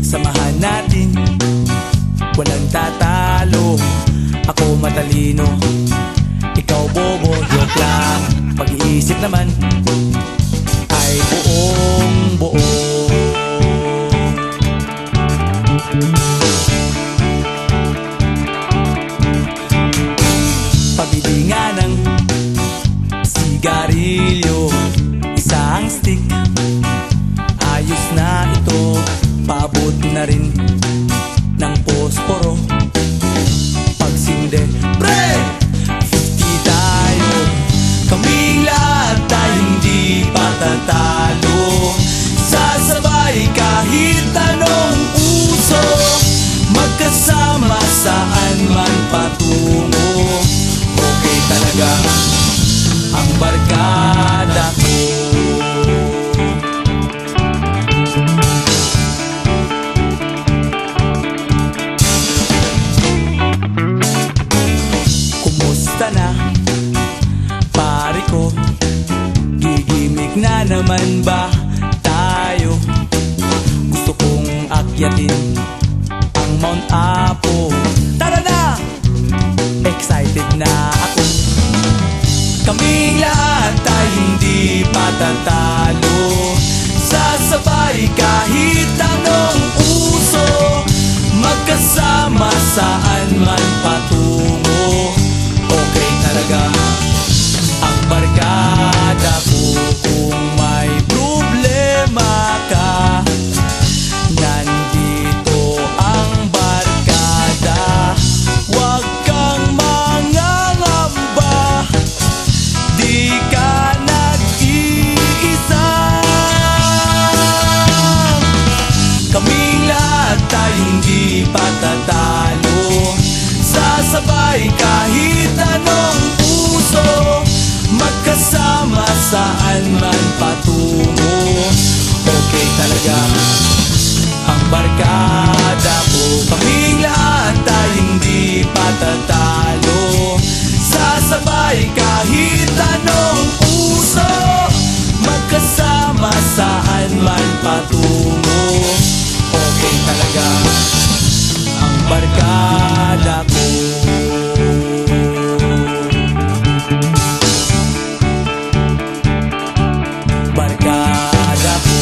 Samahan natin, walang tatalo. Ako matalino, ikaw bobo. Joke lang, pag-iisip naman ay buong buo. Pabili nga ng sigarilyo, isang stick, ayos na ito. Paabot na rin ng posporo. Pagsinde, pre! 50 tayo, kaming lahat ay hindi patatalo. Sasabay kahit anong uso, magkasama saan man patungo. Okay talaga ang barkada ko. Kumusta na, pare ko? Gigimik na naman ba tayo? Gusto kong akyatin ang Mount Apo. Tara na! Excited na ako. Kaming lahat ay hindi patatalo. Sasabay kahit anong uso, magkasama saan man patungo. Okay talaga ang barkada ko. Kung may problema ka, nandito ang barkada. Huwag kang mangangamba, di ka nag-iisa. Kaming lahat ay hindi patatalo. Sasabay kahit anong uso, magkasama saan man patungo. Okay talaga ang barkada ko. Kaming lahat ay hindi patatalo. Sasabay kahit anong uso, magkasama saan man patungo. Okay talaga ang barkada ko. Barkada ko.